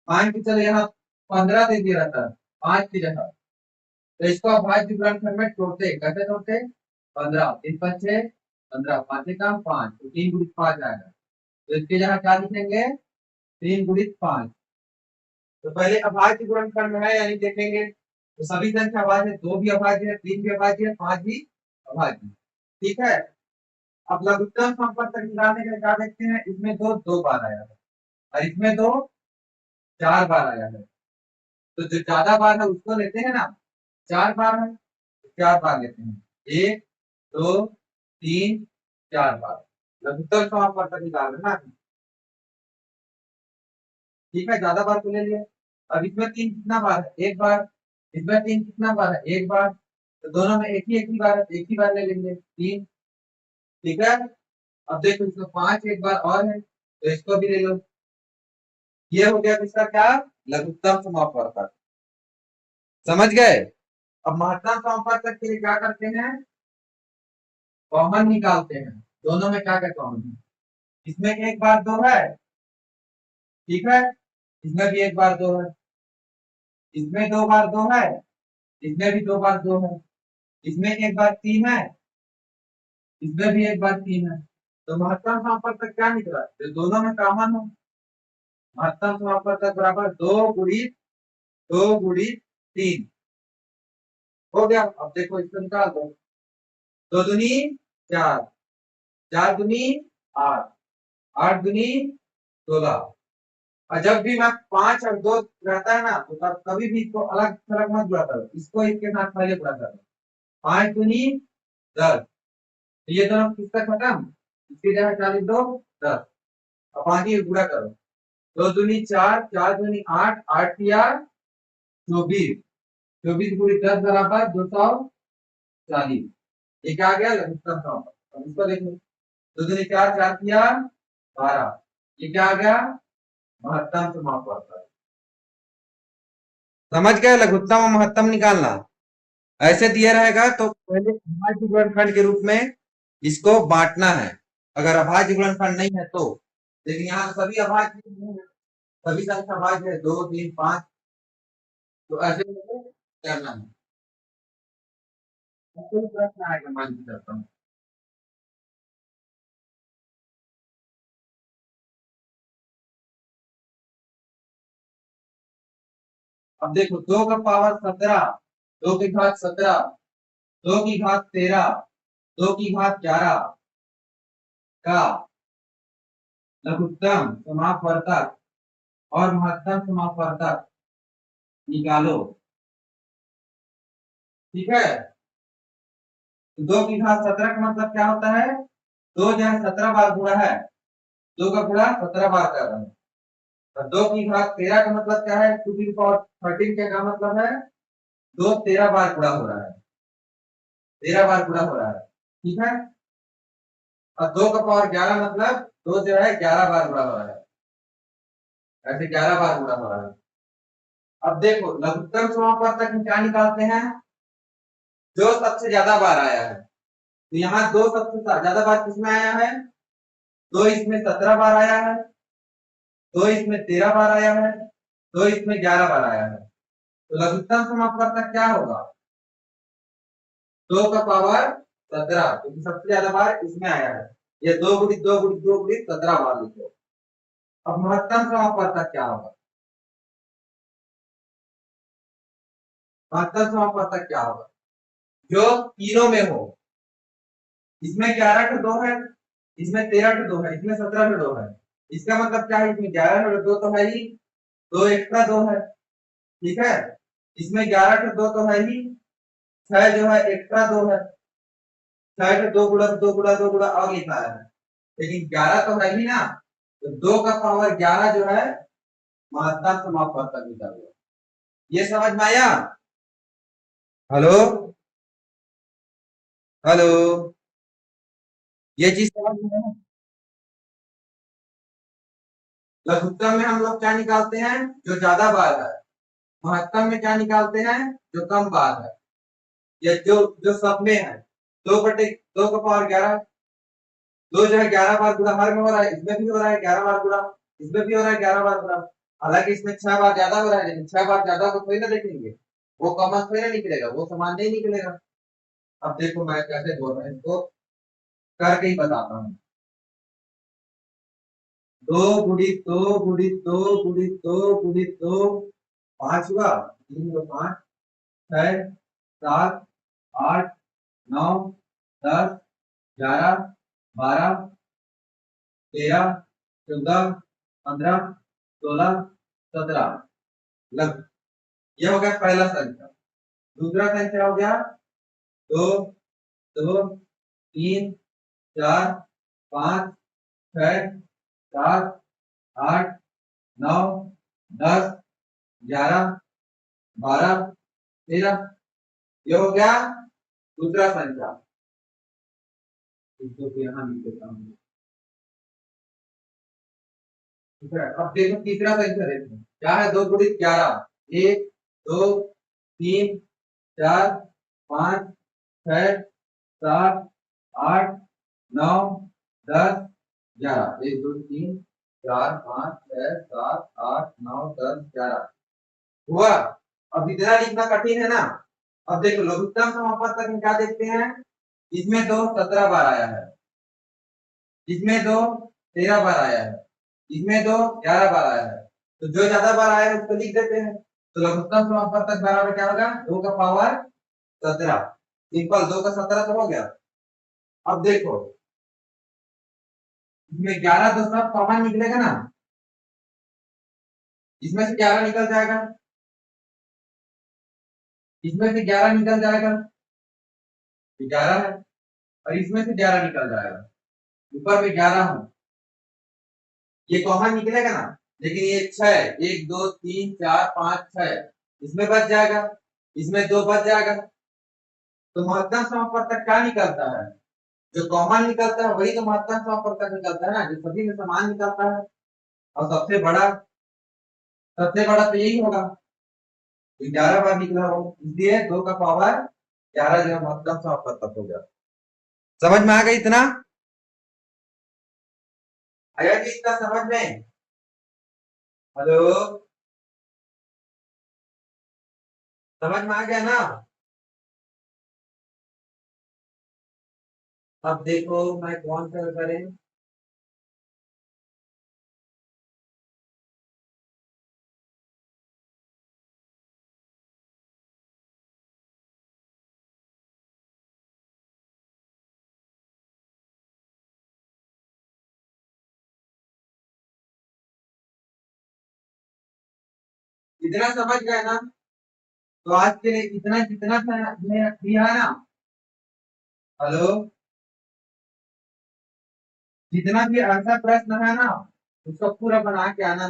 मान के चलो यहाँ 15 दे दिया रहता है 5 की जगह, तो इसको अभाज्य गुणनखंड में तोड़ते, कैसे तोड़ते? 15 3 5 6 15, 5 काम 5, तो 3 × 5 आएगा। तो इसके जगह क्या लिखेंगे? 3 × 5। तो पहले अभाज्य गुणनखंड में है यानी देखेंगे, तो सभी संख्या अभाज्य है, 2 भी अभाज्य है, 3 भी अभाज्य है, 5 भी अभाज्य। ठीक है। अब लघुत्तम समापवर्तक निकालने के लिए क्या देखते हैं? इसमें दो बार आया है और इसमें 4 बार आया है, तो जो ज्यादा बार है उसको लेते हैं ना। 4 बार है, 4 बार लेते हैं, 1 2 3 4 बार लघुत्तम समापवर्तक निकाल रहे ना। ठीक है, ज्यादा बार तो ले लिया। अब इसमें 3 कितना बार है? एक बार। इसमें 3 कितना बार है? एक बार। तो दोनों में एक ही बार है, एक ही बार ले लेंगे 3। ठीक है। अब देखो, इसमें 5 एक बार और है, तो इसको भी ले लो। ये हो गया किसका? क्या? लघुत्तम समापवर्तक। समझ गए? अब महत्तम समापवर्तक के लिए क्या करते हैं? कॉमन निकालते हैं। दोनों में क्या क्या कॉमन है? इसमें एक बार 2 है, ठीक है, इसमें भी एक बार 2 है, इसमें 2 बार 2 है, इसमें भी 2 बार 2 है, इसमें एक बार 3 है, इसमें भी एक बार 3 है। तो महत्तम समापवर्तक क्या निकला जो दोनों में कॉमन हो? महत्तम समापवर्तक बराबर 2 गुणित 3 हो गया। अब देखो इसको निकाल दो। 2 दूनी 4, 4 दूनी 8, 8 दूनी 16। और जब भी मैं 5 और 2 रहता है ना तो तब कभी भी इसको अलग थलग मत बुरा करो, इसको इसके साथ पहले बुरा करो। 5 दूनी 10, ये दोनों किसका खत्म, इसकी जगह 40 2 10। अब 5 ही गुणा करो, 2 दूनी 4, 4 दूनी 8, 8 या 24, 24 गुणित 10 बराबर 240। ये क्या आ गया लघुत्तम समापवर्तक। अब इसको देखो, 2 दूनी 4, 4 या 12, ये क्या आ गया महत्तम समापवर्तक। समझ गए लघुत्तम और महत्तम निकालना। ऐसे दिया रहेगा तो पहले अभाज्य गुणनखंड के रूप में इसको बांटना है, अगर अभाज्य गुणनखंड नहीं है तो। लेकिन यहाँ सभी अभाज्य नहीं है, सभी संख्या अभाज्य है 2 3 5, तो ऐसे करना है। कोई प्रश्न आएगा मान के चलता हूँ। अब देखो 2 का पावर 17, 2 की घात 17, 2 की घात 13, 2 की घात 11 का लघुत्तम समापवर्तक और महत्तम समापवर्तक निकालो। ठीक है, 2 की घात 17 का मतलब क्या होता है, 2 जो है 17 बार गुणा है, 2 का गुणा 17 बार कर रहे हैं। और 2 की घात 13 का मतलब क्या है, 2 की पावर 13 का क्या मतलब है, 2 13 बार गुणा हो रहा है, 13 बार गुणा हो रहा है। ठीक है, और 2 का पावर 11 मतलब 2 जो है 11 बार गुणा हो रहा है, ऐसे 11 बार गुणा हो रहा है। अब देखो लघुत्तम समापवर्तक में क्या निकालते हैं, जो सबसे ज्यादा बार आया है। तो यहाँ 2 सबसे ज्यादा बार किसमें आया है, 2 इसमें 17 बार आया है, 2 इसमें 13 बार आया है, 2 इसमें 11 बार आया है। तो लघुत्तम समापवर्तक क्या होगा, 2 का पावर 17, क्योंकि सबसे ज्यादा बार इसमें आया है। ये 2 गुणित 2 गुणित 2 गुणित 17 बार लिखो। अब महत्तम समापवर्तक क्या होगा, महत्तम समापवर्तक क्या होगा, जो तीनों में हो। इसमें 11 का 2 है, इसमें 13 का 2 है, इसमें 17 का 2 है। इसका मतलब क्या है, इसमें 11 का 2 तो है ही, 2 एक्स्ट्रा 2 है। ठीक है, इसमें 11 का 2 तो है ही, 6 जो है एक्स्ट्रा 2 है, 6 का 2 गुणा 2 गुणा 2 गुणा और लिखा है, लेकिन 11 तो है ही ना। तो 2 का पावर 11 जो है महत्तम समापवर्तक निकल गया। ये समझ में आया। हेलो हेलो, ये चीज समझ में आया? लघुत्तम में हम लोग क्या निकालते हैं, जो ज्यादा बार है। महत्तम में क्या निकालते हैं, जो कम बार है, या जो जो सब में है। 2 का पावर 11, 2 जो है 11 बार गुणा हर में हो रहा है, इसमें भी हो रहा है 11 बार गुणा, इसमें भी हो रहा है 11 बार गुणा। हालांकि इसमें 6 बार ज्यादा हो रहा है, लेकिन 6 बार ज्यादा को थोड़ी ना देखेंगे, वो कॉमन थोड़ी ना निकलेगा, वो समान नहीं निकलेगा। अब देखो मैं कैसे बोल रहा हूँ, इसको करके ही बताता हूँ। 2 गुणित 2 गुणित 2 गुणित 2 गुणित 2, 5 हुआ, 3 को 5, 6 7 8 9 10 11 12 13 14 15 16 17 लग, ये हो गया पहला संख्या। दूसरा संख्या हो गया 2 2 3 4 5 6 7 8 9 10 11 12 13, ये हो गया दूसरा संख्या। इसको फिर यहाँ लिख देता हूँ। ठीक है, अब देखो तीसरा संख्या देखो क्या है, 2 गुणित 11, 1 2 3 4 5 6 7 8 9 10 11, 1 2 3 4 5 6 7 8 9 10 11 हुआ। अब इतना लिखना कठिन है ना। अब देखो लघुत्तम समापवर्तक में क्या देखते हैं, इसमें तो 17 बार आया है, इसमें तो 13 बार आया है, इसमें तो 11 बार आया है, तो जो ज्यादा बार आया है उसको लिख देते हैं। तो लघुत्तम समापवर्तक बराबर क्या होगा, 2 का पावर 17। सिंपल, 2 का 17 तो हो गया। अब देखो इसमें 11 तो सब कॉमन निकलेगा ना, इसमें से 11 निकल जाएगा, इसमें से 11 निकल जाएगा, 11 है, और इसमें से 11 निकल जाएगा, ऊपर में 11 हो, ये कॉमन निकलेगा ना। लेकिन ये 6 1 2 3 4 5 6 इसमें बच जाएगा, इसमें 2 बच जाएगा। तो महत्तम समापवर्तक क्या निकलता है, जो कॉमन निकलता है वही तो महत्तम समापवर्तक निकलता है ना, जो सभी में समान निकलता है। और सबसे बड़ा तो यही होगा, 11 बार निकला हो, इसलिए 2 का पावर 11 जो महत्तम समापवर्तक हो गया। समझ में आ गई इतना, आया कि इतना समझ में। हेलो, समझ में आ गया ना। अब देखो मैं कौन सा करें, इतना समझ गए ना। तो आज के लिए इतना जितना दिया है ना। हेलो, जितना भी ऐसा प्रश्न है ना उसको पूरा बना के आना।